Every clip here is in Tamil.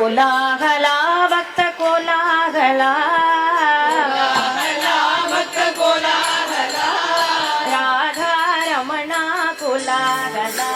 கோலாகலா பக்த கோலாகலா பக்த கோலாகலா ராதா ரமணா கோலாகலா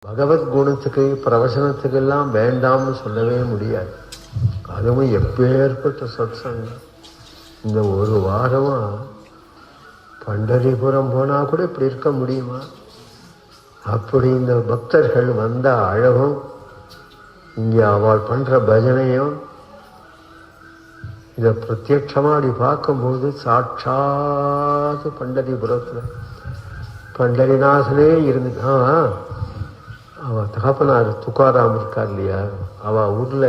பகவத்குணத்துக்கு பிரவசனத்துக்கெல்லாம் வேண்டாம்னு சொல்லவே முடியாது. அதுவும் எப்பேற்பட்ட சத்சங்கம். இந்த ஒரு வாரமா பண்டரிபுரம் போனா கூட இப்படி இருக்க முடியுமா? அப்படி இந்த பக்தர்கள் வந்த அழகும் இங்கே அவள் பண்ற பஜனையும் இதை பிரத்யட்சமா அப்படி பார்க்கும்போது சாட்சாத் பண்டரிபுரத்துல பண்டரிநாசனே இருந்து அவ தகப்பனார் துக்காராம் இருக்கார் இல்லையா, அவ ஊர்ல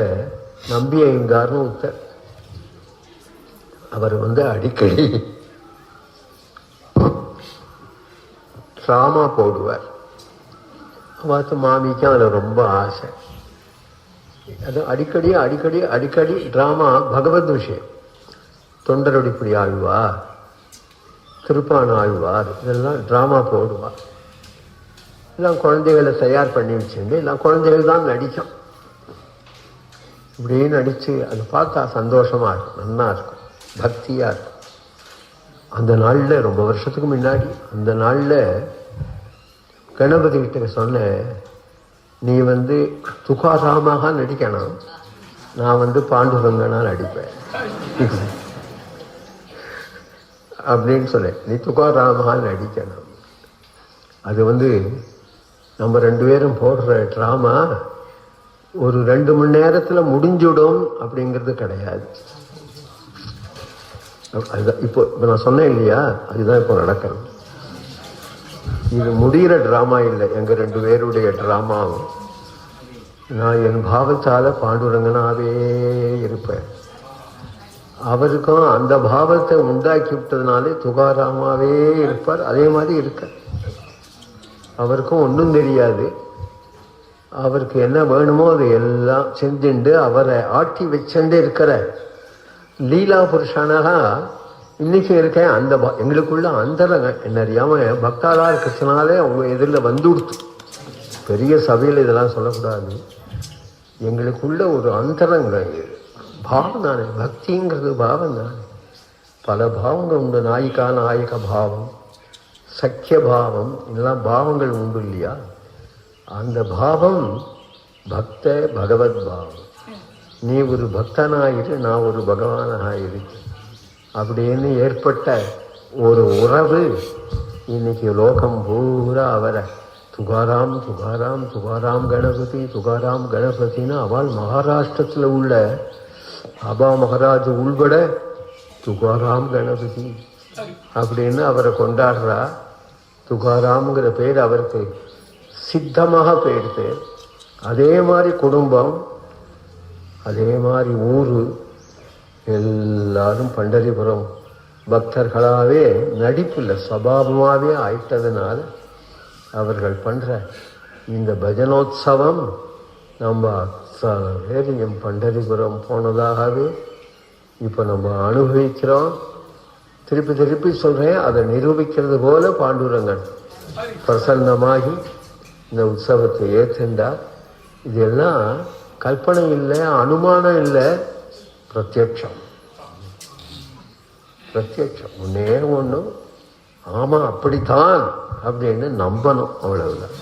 நம்பி ஐயங்கார்னு ஒருத்தர். அவர் அடிக்கடி டிராமா போடுவார். பார்த்து மாமிக்கும் அதில் ரொம்ப ஆசை. அது அடிக்கடி அடிக்கடி அடிக்கடி டிராமா, பகவத் விஷயம், தொண்டரொடிப்படி ஆழ்வார், திருப்பான் ஆழ்வார், இதெல்லாம் டிராமா போடுவார். எல்லாம் குழந்தைகளை தயார் பண்ணி வச்சுட்டு எல்லாம் குழந்தைகள் தான் நடிக்கும். இப்படியே நடிச்சு அதை பார்த்தா சந்தோஷமா இருக்கும், நல்லா இருக்கும், பக்தியா இருக்கும். அந்த நாள்ல ரொம்ப வருஷத்துக்கு முன்னாடி அந்த நாள்ல கணபதி கிட்ட சொன்ன, நீ துக்காராமாக நடிக்கணும், நான் பாண்டுரங்கனா நடிப்பேன் அப்படின்னு சொன்னேன். நீ துக்காராமாக நடிக்கணும். அது நம்ம ரெண்டு பேரும் போடுற டிராமா ஒரு 2 மணி நேரத்தில் முடிஞ்சுடும் அப்படிங்கிறது கிடையாது. அதுதான் இப்போ நான் சொன்னேன் இல்லையா, அதுதான் இப்போ நடக்கணும். இது முடிகிற டிராமா இல்லை, எங்க 2 பேருடைய டிராமாவும். நான் என் பாவத்தால பாண்டுரங்கனாவே இருப்பேன். அவருக்கும் அந்த பாவத்தை உண்டாக்கி விட்டதுனாலே துகாராமாவே இருப்பார். அதே மாதிரி இருக்க அவருக்கும் ஒன்றும் தெரியாது. அவருக்கு என்ன வேணுமோ அதை எல்லாம் செஞ்சுண்டு அவரை ஆட்டி வச்சுட்டு இருக்கிற லீலா புருஷனாக இன்னைக்கு இருக்கேன். அந்த எங்களுக்குள்ள அந்தரங்க என்ன அறியாம பக்தாளா இருக்கிறதுனாலே அவங்க எதிரில் வந்துடுத்து. பெரிய சபையில் இதெல்லாம் சொல்லக்கூடாது. எங்களுக்குள்ள ஒரு அந்தரங்க பாவம் தானே, பக்திங்கிறது பாவம் தானே. பல பாவங்கள் உண்டு. நாயிகா நாயக பாவம், சக்கிய பாவம், இதெல்லாம் பாவங்கள் உண்டு இல்லையா? அந்த பாவம் பக்த பகவத் பாவம். நீ ஒரு பக்தனாயிரு, நான் ஒரு பகவானாக இருக்கு அப்படின்னு ஏற்பட்ட ஒரு உறவு இன்னைக்கு லோகம் பூரா அவரை துகாராம் துகாராம் துகாராம் கணபதி துகாராம் கணபதினு அவள் மகாராஷ்டிரத்தில் உள்ள பாபா மகாராஜ் உள்பட துகாராம் கணபதி அப்படின்னு அவரை கொண்டாடுறா. துகாராம்ங்கிற பேர் அவருக்கு சித்தமாக போயிடுது. அதே மாதிரி குடும்பம், அதே மாதிரி ஊர், எல்லாரும் பண்டரிபுரம் பக்தர்களாகவே நடிப்பில் சபாபமாகவே ஆயிட்டதுனால அவர்கள் பண்ணுற இந்த பஜனோத்சவம் நம்ம வேரியம் பண்டரிபுரம் போனதாகவே இப்போ நம்ம அனுபவிக்கிறோம். திருப்பி திருப்பி சொல்கிறேன், அதை நிரூபிக்கிறது போல பாண்டுரங்கன் பிரசன்னமாகி இந்த உற்சவத்தை ஏற்றுண்டார். இதெல்லாம் கல்பனை இல்லை, அனுமானம் இல்லை, பிரத்யட்சம். பிரத்யட்சம் ஒன்னே ஒன்றும் ஆமாம் அப்படித்தான் அப்படின்னு நம்பணும், அவ்வளவுதான்.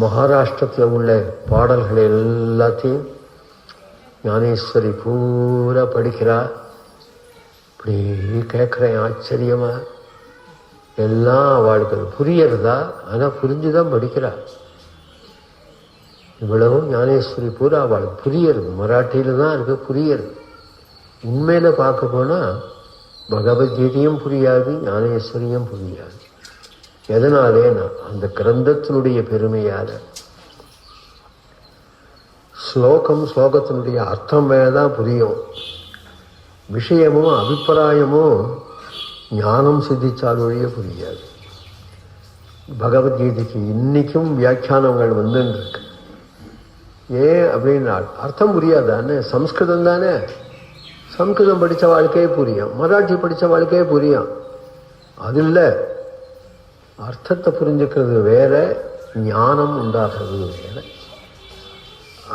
மகாராஷ்டிரத்தில் உள்ள பாடல்கள் எல்லாத்தையும் ஞானேஸ்வரி பூரா படிக்கிறா. இப்படி கேட்குறேன் ஆச்சரியமா. எல்லாம் அவளுக்கு அது புரியறதா? ஆனால் புரிஞ்சுதான் படிக்கிறா. இவ்வளவும் ஞானேஸ்வரி பூரா அவளுக்கு புரியறது, மராட்டியில தான் இருக்கு, புரியறது. உண்மையில பார்க்க போனால் பகவத்கீதையும் புரியாது, ஞானேஸ்வரியும் புரியாது. எதனாலே நான் அந்த கிரந்தத்தினுடைய பெருமையால் ஸ்லோகத்தினுடைய அர்த்தம் வேறதான் புரியும். விஷயமும் அபிப்பிராயமும் ஞானம் சித்திச்சால் ஒழிய புரியாது. பகவத்கீதைக்கு இன்னைக்கும் வியாக்கியானங்கள் வந்துருக்கு. ஏன் அப்படின்னா அர்த்தம் புரியாதானே, சம்ஸ்கிருதம் தானே. சம்ஸ்கிருதம் படித்த வாழ்க்கையே புரியும், மராட்டி படித்த வாழ்க்கையே புரியும். அது இல்லை, அர்த்தத்தை புரிஞ்சுக்கிறது வேற, ஞானம் உண்டாகிறது வேற.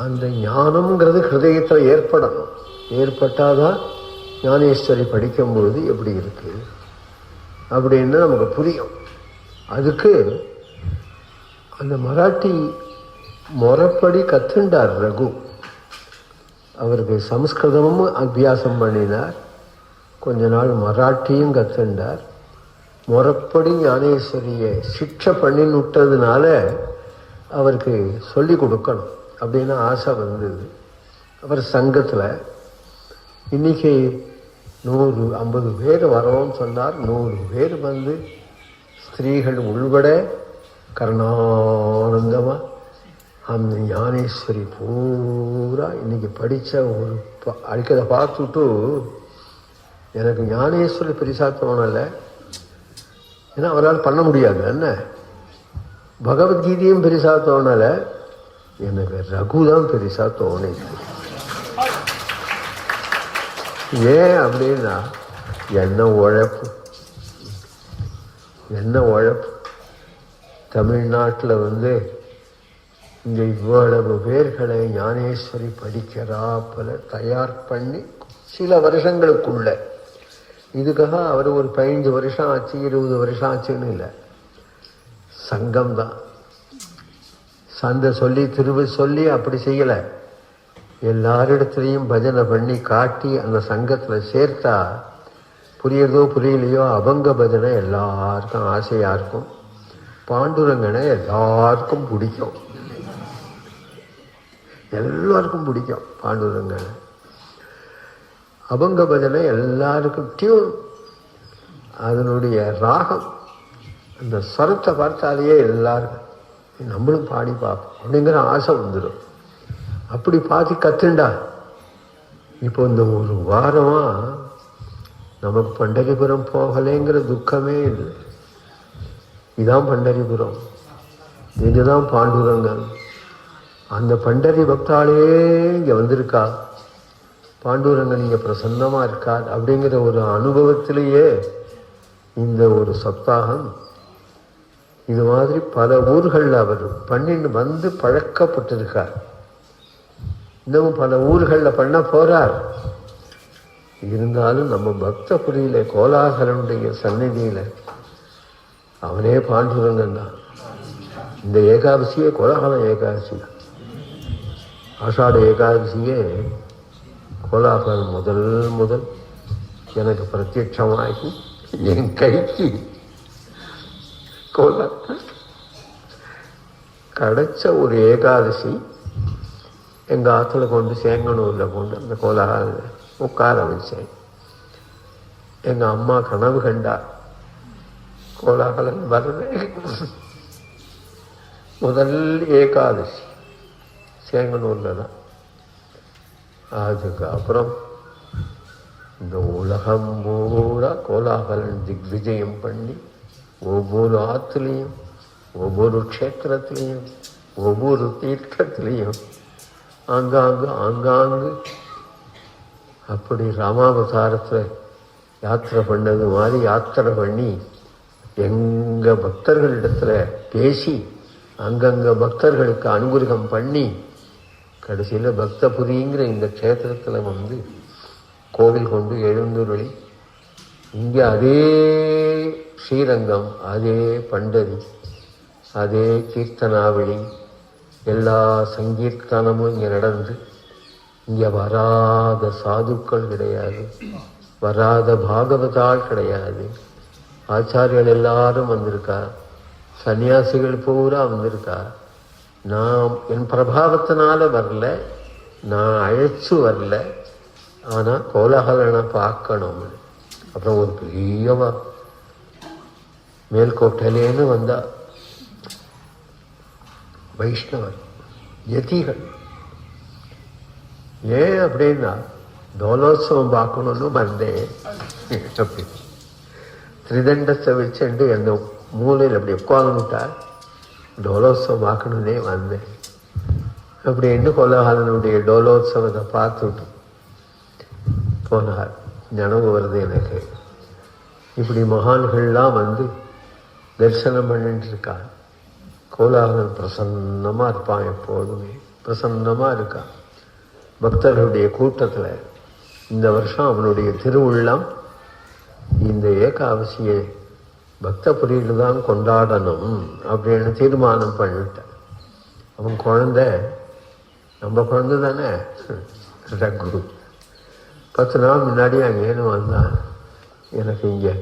அந்த ஞானம்ங்கிறது ஹிருதயத்தில் ஏற்படணும். ஏற்பட்டாதான் ஞானேஸ்வரி படிக்கும்பொழுது எப்படி இருக்கு அப்படின்னு நமக்கு புரியும். அதுக்கு அந்த மராட்டி முறைப்படி கற்றுண்டார் ரகு. அவருக்கு சம்ஸ்கிருதமும் அபியாசம் பண்ணினார், கொஞ்ச நாள் மராட்டியும் கற்றுண்டார். முறைப்படி ஞானேஸ்வரியை சிக்ஷை பண்ணி விட்டதுனால அவருக்கு சொல்லி கொடுக்கணும் அப்படின்னு ஆசை வந்தது. அவர் சங்கத்தில் இன்னைக்கு 150 பேர் வரோன்னு சொன்னார். 100 பேர் வந்து ஸ்திரீகள் உள்பட கருணானந்தமாக அந்த ஞானேஸ்வரி பூரா இன்னைக்கு படித்த ஒரு அடிக்கதை பார்த்துட்டு எனக்கு ஞானேஸ்வரி பெரிசா தோணலை. ஏன்னா அவரால் பண்ண முடியாது என்ன. பகவத்கீதையும் பெரிசா தோணலை, எனக்கு ரகு தான் பெரிசா தோணிது. ஏன் அப்படின்னா என்ன உழைப்பு. தமிழ்நாட்டில் இங்கே இவ்வளவு பேர்களை ஞானேஸ்வரி படிக்கிறாப்பல தயார் பண்ணி சில வருஷங்களுக்குள்ள, இதுக்காக அவர் ஒரு 15 வருஷம் ஆச்சு 20 வருஷம் ஆச்சுன்னு இல்லை, சங்கம் தான். சந்தை சொல்லி சொல்லி அப்படி செய்யலை, எல்லாரிடத்துலையும் பஜனை பண்ணி காட்டி அந்த சங்கத்தில் சேர்த்தா புரியறதோ புரியலையோ அபங்க பஜனை எல்லாருக்கும் ஆசையாக இருக்கும், பாண்டுரங்கனை எல்லாருக்கும் பிடிக்கும், எல்லாருக்கும் பிடிக்கும் பாண்டுரங்கனை. அபங்க பஜனை எல்லாருக்கும் டியூன், அதனுடைய ராகம், அந்த ஸ்வரத்தை பார்த்தாலேயே எல்லாருக்கும் நம்மளும் பாடி பார்ப்போம் அப்படிங்கிற ஆசை வந்துடும். அப்படி பார்த்து கத்துண்டா. இப்போ இந்த ஒரு வாரமா நமக்கு பண்டரிபுரம் போகலைங்கிற துக்கமே இல்லை. இதான் பண்டரிபுரம், இதுதான் பாண்டுரங்கன். அந்த பண்டரி பக்தாலே இங்கே வந்திருக்கா, பாண்டுரங்கன் இங்கே பிரசன்னமாக இருக்கார் அப்படிங்கிற ஒரு அனுபவத்திலேயே இந்த ஒரு சப்தாகம். இது மாதிரி பல ஊர்களில் அவர் பண்ணிட்டு பழக்கப்பட்டிருக்கார். இன்னமும் பல ஊர்களில் பண்ண போறார். இருந்தாலும் நம்ம பக்த புரியில கோலாகலனுடைய சந்நிதியில் அவனே பாண்டுரங்கன் தான். இந்த ஏகாதசியே கோலாகலம் ஏகாதசி தான். ஆஷாட ஏகாதசியே கோலாகலம் முதல் எனக்கு பிரத்யட்சமாகி என் கைக்கு கிடைச்ச ஒரு ஏகாதசி. எங்கள் ஆற்றுல கொண்டு சேங்கனூரில் கொண்டு அந்த கோலாகல உட்கார வச்சேன். எங்கள் அம்மா கனவு கண்டா கோலாகலன் வரவே. முதல் ஏகாதசி சேங்கனூரில் தான். அதுக்கு அப்புறம் இந்த உலகம் பூரா கோலாகலன் திக்விஜயம் பண்ணி ஒவ்வொரு ஆற்றுலையும் ஒவ்வொரு க்ஷேத்திரத்திலையும் ஒவ்வொரு தீர்த்தத்திலையும் ஆங்காங்கு அப்படி ராமாவதாரத்தில் யாத்திரை பண்ணது மாதிரி யாத்திரை பண்ணி எங்கள் பக்தர்களிடத்தில் பேசி அங்கங்கே பக்தர்களுக்கு அனுகிரகம் பண்ணி கடைசியில் பக்தபுரிங்கிற இந்த க்ஷேத்திரத்தில் கோவில் கொண்டு எழுந்துருளி இங்கே அதே ஸ்ரீரங்கம், அதே பண்டரி, அதே கீர்த்தனாவளி, எல்லா சங்கீர்த்தனமும் இங்கே நடந்து இங்கே வராத சாதுக்கள் கிடையாது, வராத பாகவதால் கிடையாது. ஆச்சாரியர்கள் எல்லாரும் வந்திருக்கா, சன்னியாசிகள் பூரா வந்திருக்கா. நான் என் பிரபாவத்தினால வரல, நான் அழைச்சு வரல, ஆனால் கோலாகலனை பார்க்கணும். அப்புறம் ஒரு பெரியவா மேல்கோட்டையிலேன்னு வந்தா வைஷ்ணவர் யதிகள். ஏன் அப்படின்னா தோலோத்சவம் பார்க்கணும்னு வந்தேன். அப்படி திரிதண்டத்தை வச்சுட்டு அந்த மூலையில் அப்படி உட்காந்துட்டா டோலோத்சவம் பார்க்கணுன்னே வந்தேன். அப்படின்னு கோலாகலனுடைய டோலோத்சவத்தை பார்த்துட்டு போனார். நினைவு வருது எனக்கு. இப்படி மகான்கள்லாம் தரிசனம் பண்ணிட்டு இருக்கான். கோலாகலன் பிரசன்னமாக இருப்பான், எப்போதுமே பிரசன்னமாக இருக்கான் பக்தர்களுடைய கூட்டத்தில். இந்த வருஷம் அவனுடைய திருவுள்ளம் இந்த ஏகாதசியை பக்தபுரியில் தான் கொண்டாடணும் அப்படின்னு தீர்மானம் பண்ணிவிட்டேன். அவன் குழந்தை நம்ம குழந்தை தானே ரகு. 10 நாள் முன்னாடி அங்கேன்னு வந்தான். எனக்கு இங்கே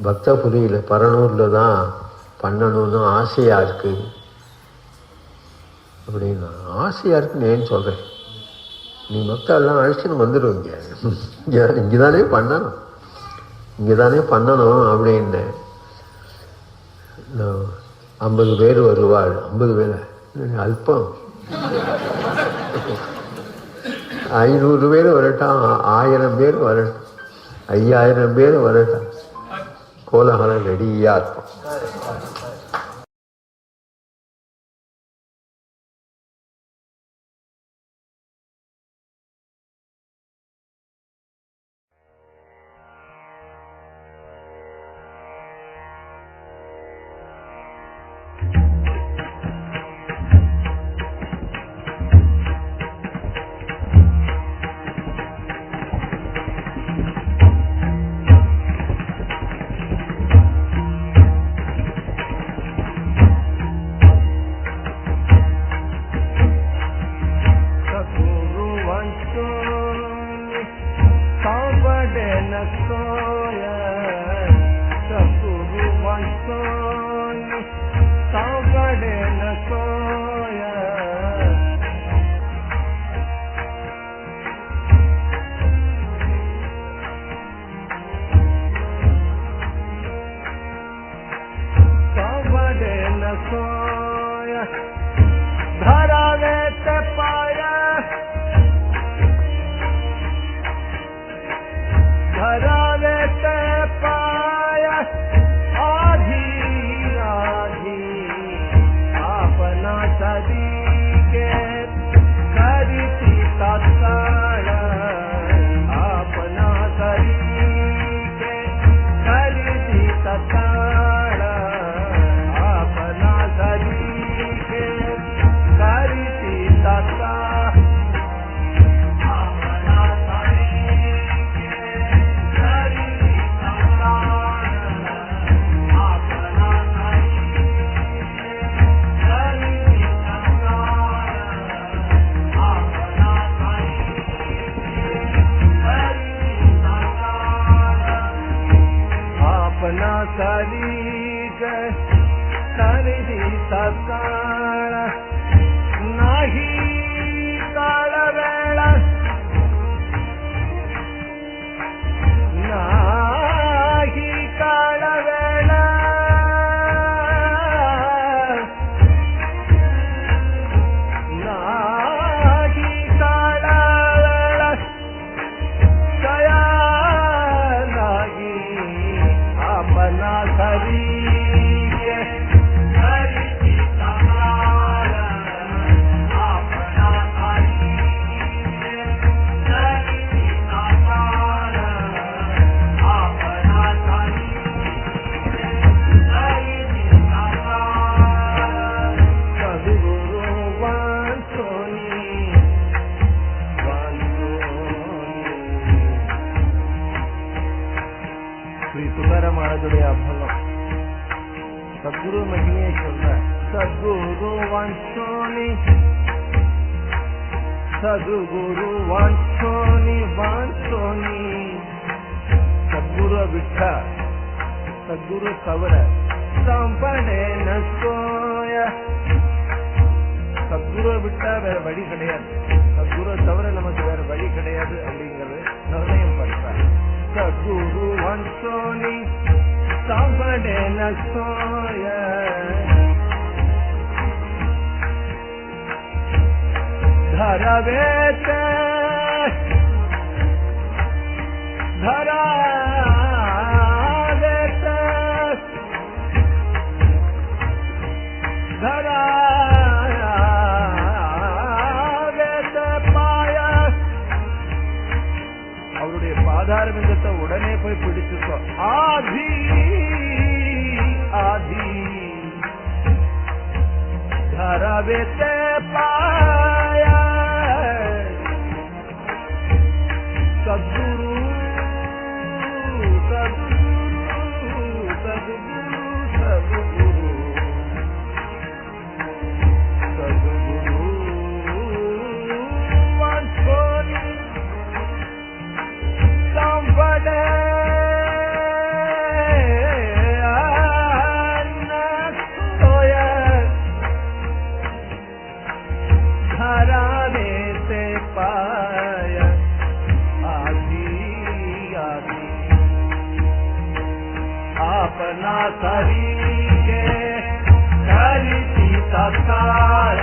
பக்தபுரியில் பரனூரில் தான் பண்ணணும்னு ஆசையாக இருக்குது அப்படின்னா. ஆசையாக இருக்குன்னு ஏன்னு சொல்கிறேன், நீ பக்தெல்லாம் அழைச்சின்னு வந்துடுவீங்க, இங்கே தானே பண்ணணும், இங்கே தானே பண்ணணும் அப்படின்னு. 50 பேர் வருவாள். 50 பேர் அல்பம். 500 பேர் வரட்டும், 1000 பேர் வரட்டும், 5000 பேர் வரட்டும், கோலாகலம் ரெடியாக இருக்கும். करिती सकाळ नाही काळ वेळ नाही काळ वेळ नाही काळ वेळ दया नाही आपना घरी महाराजुடைய அபலம் சத்குரு மகிமையை சொல்ற சத்குரு வாஞ்சோனி சத்குரு வாஞ்சோனி வாஞ்சோனி சத்குரு விட்டா சத்குரு தவிர சாம்படே நசோய சத்குரு விட்டா வேற வழி கிடையாது சத்குரு தவிர நமக்கு வேற வழி கிடையாது அப்படிங்கிறது நிர்ணயம் பண்றார் सद्गुरु वंशोनी सांभळे न सोय धरावेत धरावेत धरावेत पाय அவருடைய பாதாரவிந்தத்தை உடனே போய் பிடிச்சுக்கோ ஆதி ஆதி தரவேத்தே பாய சத்குரு சத்குரு சத்குரு சத்குரு சத்குரு வாஞ்சோனி सांभळे न सोय धरावेते पाय आधी आधी आपना करीके करीती सकाळ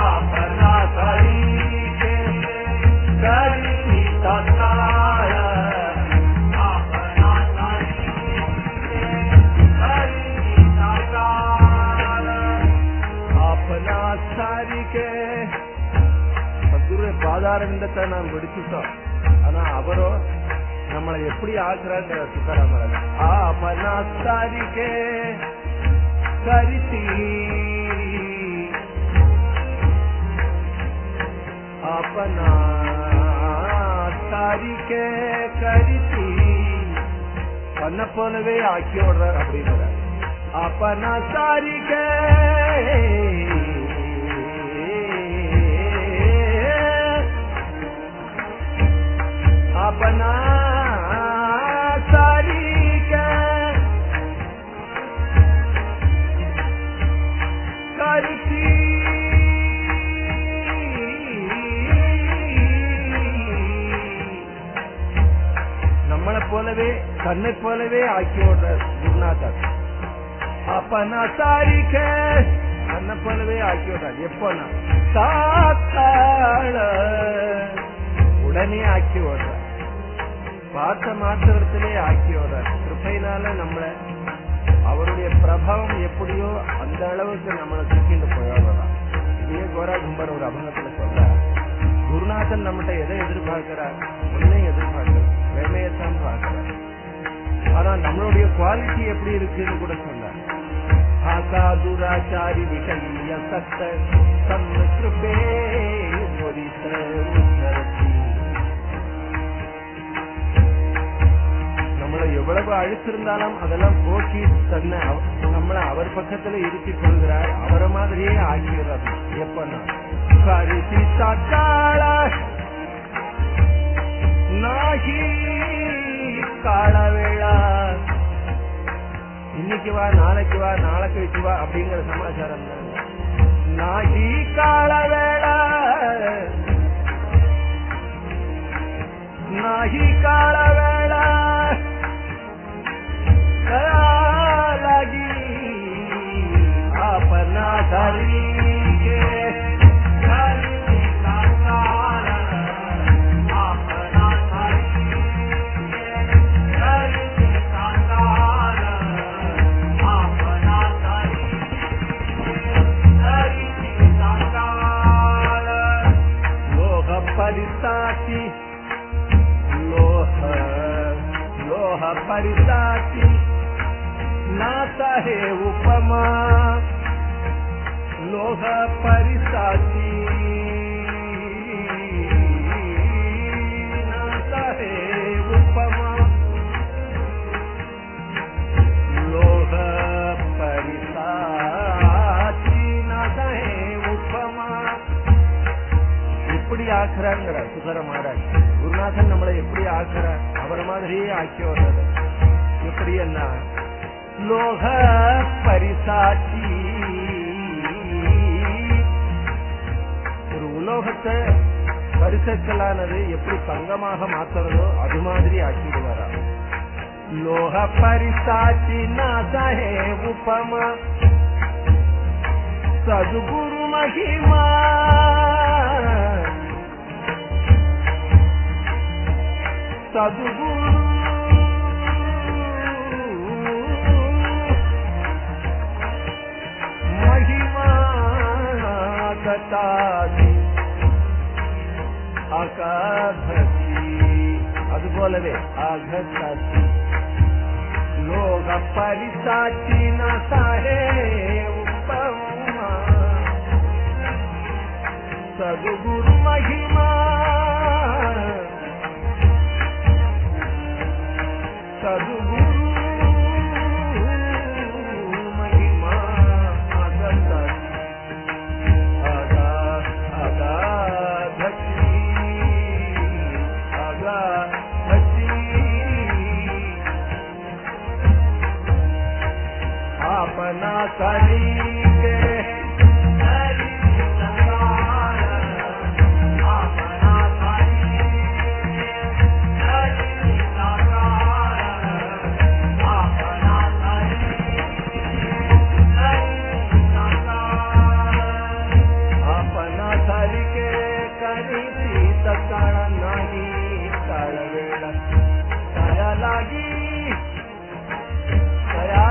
आपना करीके करीती सकाळ பாதாரவிந்தத்தை நாம் பிடிச்சுட்டோம் ஆனா அவரோ நம்மளை எப்படி ஆக்குறாங்க துக்காராமர் ஆபனாஸ்தாரிக்கே கரித்தி ஆபனாஸ்தாரிக்கே கரித்தி பண்ண போலவே ஆக்கி விடுறார் அப்படிங்கிறார் ஆபனாஸ்தாரிக்கே अपना सारी करती நம்மளை போலவே தன்னை போலவே ஆக்கி விடுற குருநாதர் अपना सारी தன்னை போலவே ஆக்கி விடுறார் எப்போனா சாத்தாள உடனே ஆக்கி விடுறார் பார்த்த மாத்திரத்திலே ஆக்கி விடுறார் கிருபையினால நம்மளை அவருடைய பிரபாவம் எப்படியோ அந்த அளவுக்கு நம்மளை தூக்கிட்டு போயிடலாம் இதே கோரா கும்பர் ஒரு அபங்கத்துல சொல்ற குருநாதன் நம்மகிட்ட எதை எதிர்பார்க்கிறார் ஒன்னே எதிர்பார்க்கிறார் பிரேமையத்தான் பார்க்கிறார் ஆனா நம்மளுடைய குவாலிட்டி எப்படி இருக்குன்னு கூட சொன்னார் ஆகா துராச்சாரி விகைய சத்த தம்ம கிருபே நம்மளை எவ்வளவு அழுத்திருந்தாலும் அதெல்லாம் போக்கி தன்னை நம்மளை அவர் பக்கத்துல இருத்திக் கொள்கிறார் அவரை மாதிரியே ஆகிறார் எப்பன்னா கரிசி சக்காள நாகி காளவேளா இன்னைக்கு வா, நாளைக்கு வா, நாளை கழிச்சு வா அப்படிங்கிற சமாச்சாரம் தான். நாகி கால வேளா, நாகி கால வேளா लागी अपना धरी के लोह परिसाची, लोह परिसाची नाता है उपमा, लोह परिसाची नाता है उपमा, लोह परिसाची नाता है उपमा. எப்படி ஆக்குறாங்கிற சுந்தர மகாராஜ் குருநாதன் நம்மளை எப்படி ஆக்குற, அவரை மாதிரியே ஆக்கி வர்றது எப்படி என்ன லோக பரிசாட்சி. ஒரு உலோகத்தை பரிசக்கலானது எப்படி தங்கமாக மாத்துறதோ அது மாதிரி ஆக்கிடுவாரா. லோக பரிசாட்சி நாதே உபமா, சதுகுரு மகிமா, சதுகுரு அதுபோலவே ஆகத்தாசி லோக பரிசாட்சி நாசாரே உப்பமா, சதுகுரு மகிமா, சதுகுரு अपना तरीके अपना तरीके करी तकाळ नाही काळ वेळ कया लागी कया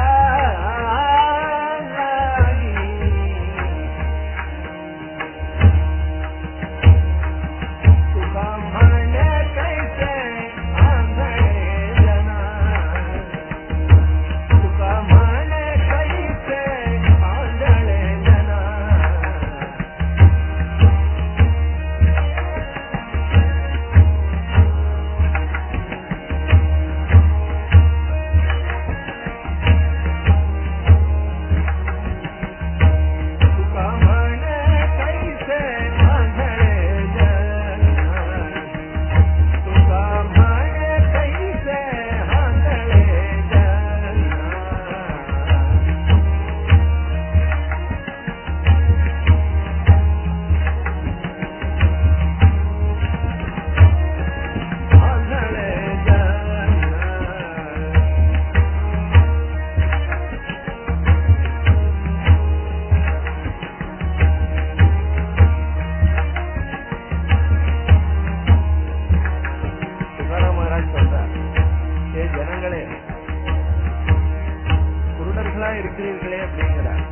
இருக்கிறீர்களே அப்படிங்கிறார்.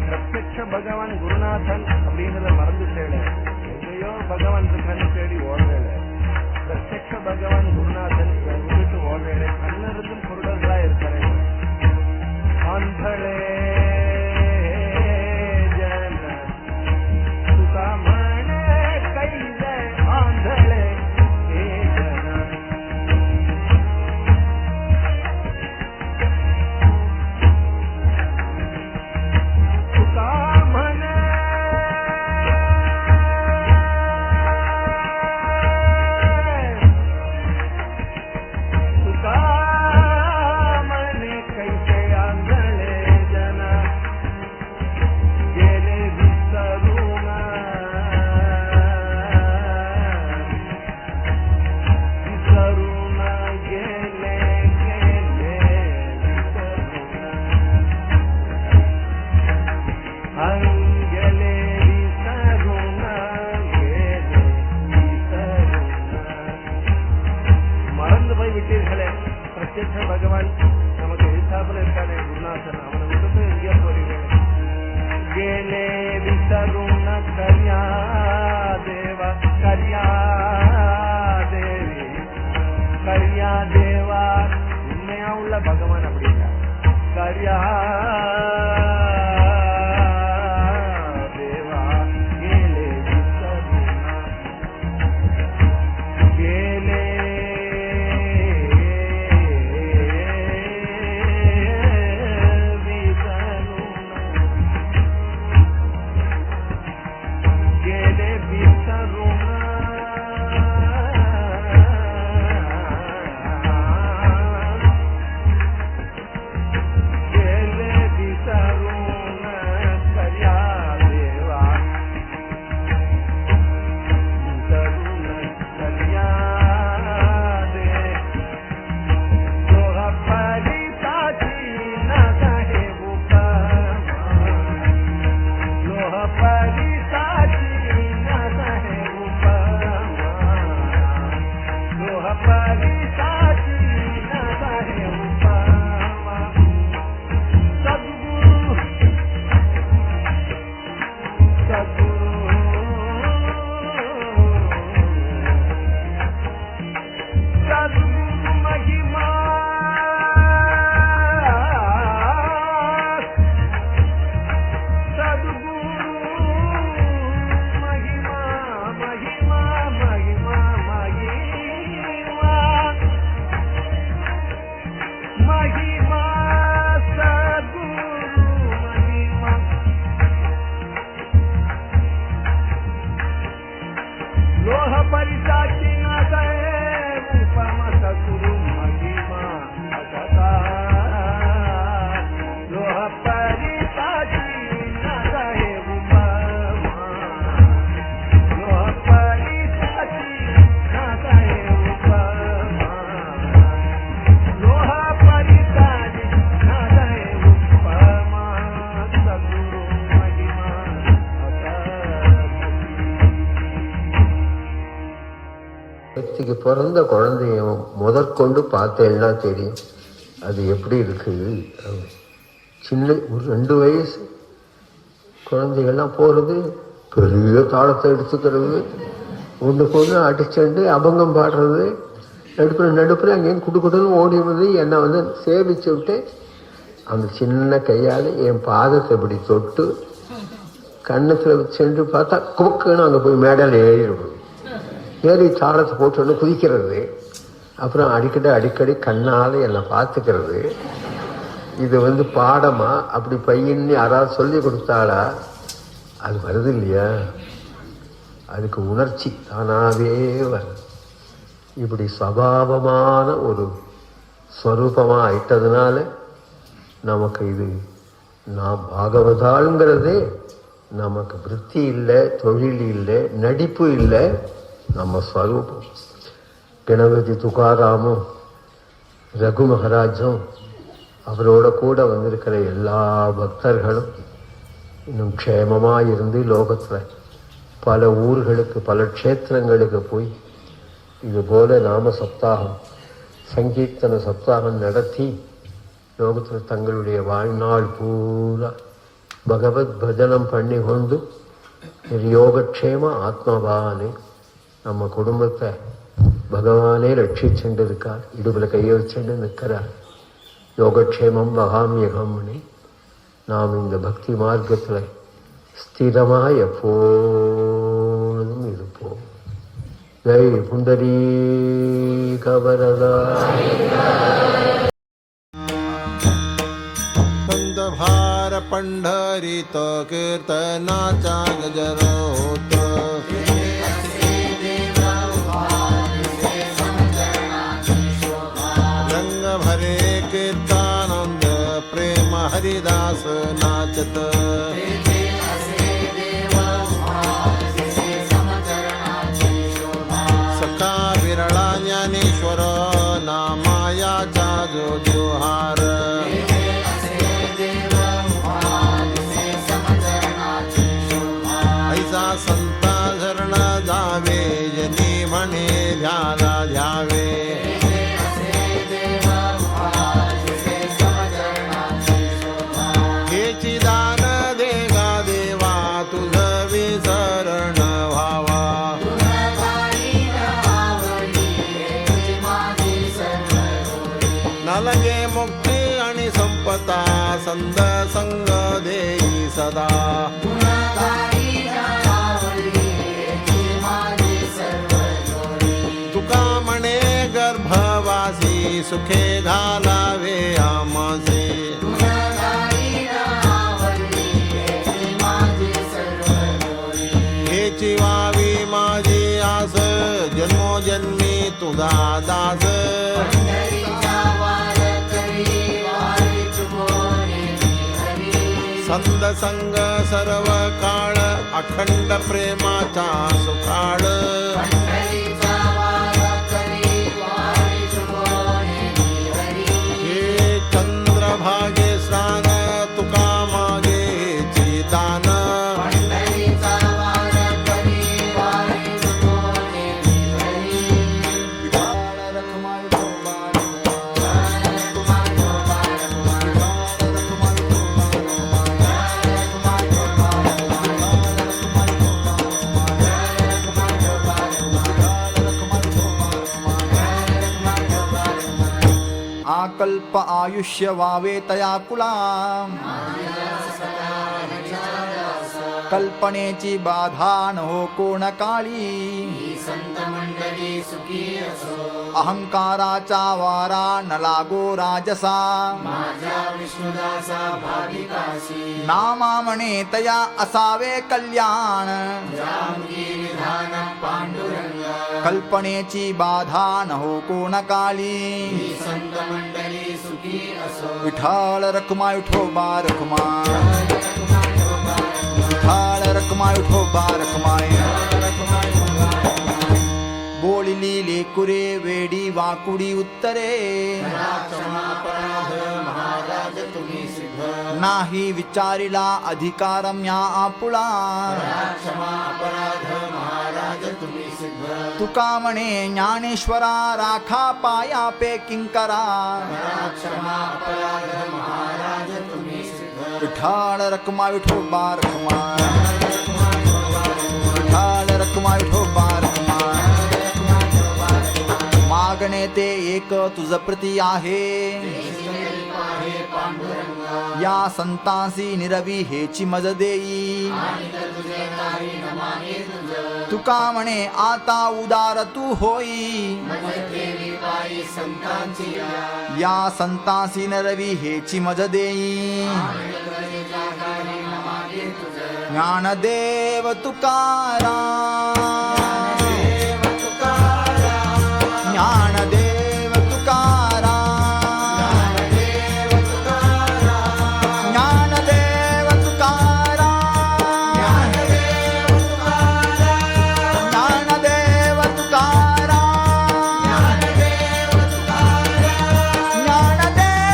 பிரத்யக்ஷ பகவான் குருநாதன் அப்படிங்கிறத மறந்துட்டேன், எங்கேயோ பகவான் இருக்கான்னு தேடி ஓடுறேன். பிரத்யக்ஷ பகவான் குருநாதன் விட்டு ஓடுறேன், கண்ணிருந்தும் குருடர்களா இருக்கிறேன். ஆந்தளே ஜன சுகமண கைல ஆந்தளே மணி विसरून कर्या देव कर्या देवी कर्या देवा உண்மையா உள்ள பகவான் அப்படின்னா कर्या देवा गेले विसरून गेले நேற்றுக்கு பிறந்த குழந்தைய முதற்கொண்டு பார்த்தேன்னா தெரியும் அது எப்படி இருக்குது. சின்ன ஒரு 2 வயசு குழந்தைகள்லாம் போகிறது பெரிய தாளத்தை எடுத்துக்கிறது, ஒன்றுக்கு ஒன்று அடிச்சுண்டு அபங்கம் பாடுறது, நடுப்புற அங்கேயும் குடுக்குடுன்னு ஓடிடுறது. என்னை வந்து சேவிச்சு விட்டு அந்த சின்ன கையால் என் பாதத்தை இப்படி தொட்டு கன்னத்தில் சென்று பார்த்தா குமுக்குன்னு அங்கே போய் மேடையில் ஏறிடுறது. ஏறி தாளத்தை போட்டு குதிக்கிறது. அப்புறம் அடிக்கடி கண்ணால் என்னை பார்த்துக்கிறது. இது வந்து பாடமா அப்படி பையன்னு யாராவது சொல்லி கொடுத்தாளா? அது வருது இல்லையா, அதுக்கு உணர்ச்சி தானாகவே வருது. இப்படி சபாவமான ஒரு ஸ்வரூபமாக ஆயிட்டதுனால நமக்கு இது நான் பாகவதாளுங்கிறதே நமக்கு விருத்தி இல்லை, தொழில் இல்லை, நடிப்பு இல்லை, நம்ம ஸ்வரூபம். கணபதி துகாராமும் ரகு மகாராஜும் அவரோட கூட வந்திருக்கிற எல்லா பக்தர்களும் இன்னும் க்ஷேமமாக இருந்து லோகத்தில் பல ஊர்களுக்கு பல க்ஷேத்திரங்களுக்கு போய் இதுபோல நாம சப்தாகம் சங்கீர்த்தன சப்தாகம் நடத்தி லோகத்தில் தங்களுடைய வாழ்நாள் பூரா பகவத் பஜனம் பண்ணி கொண்டு யோகக்ஷேம ஆத்மபானே நம்ம குடும்பத்தை பகவானே ரட்சிச்சுருக்கார். இடுப்பில் கையை வச்சுட்டு நிற்கிறார். யோகக்ஷேமம் மகாமியகம்னு நாம் இந்த பக்தி மார்க்கத்தில் ஸ்திரமாக எப்போதும் இருப்போம். ஜெய் புண்டரீக வரதா. भार पंढरीत कीर्तनाचा गजर होत. रंग भरे कीर्तनानंद प्रेम हरिदास नाचत. सखा विरळा ज्ञानेश्वर नामायाचा जो जोहार. संता धरण जावे जनी म्हणे ध्याना ध्यावे. हेची दान दे संग देई सदा तुका म्हणे गर्भवासी सुखे घालावे आमासे हेची व्हावी माझी आस जन्मोजन्मी तुझा दास संद संग सर्व काळ अखंड प्रेमाचा सुकाळ हे चंद्रभागे स्नान तुका मागे दान आकल्प आयुष्य वावे तया कुला कल्पनेची बाधा न हो कोण काळी अहंकाराचा वारा न लागो राजसा नामा म्हणे तया असावे कल्याण कल्पनेची बाधा न हो कोण काळी विठाळ रखमा विठोबा रखमा विठाळ रखमा विठोबा रखमाय बोलिली लेकुरे वेडी वाकुडी उत्तरे नाही विचारिला अधिकारम या आपुला तुका म्हणे ज्ञानेश्वरा राखा पाया पे किंकरा विठाळ रखमा विठोबा रखमा विठाळ रखमा विठोबा रखमा मागणे ते एक तुझ प्रती आहे या संतांसी निरवी हेची मज देई तुका म्हणे आता उदार तू होई या संतांसी निरवी हेची मज देई ज्ञानदेव तुकाराम ज्ञानदेव तुकाराम ज्ञानदेव तुकाराम ज्ञानदेव तुकाराम ज्ञानदेव तुकाराम ज्ञानदेव तुकाराम ज्ञानदेव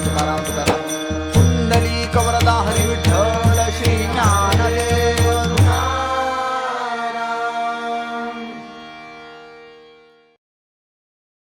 तुकाराम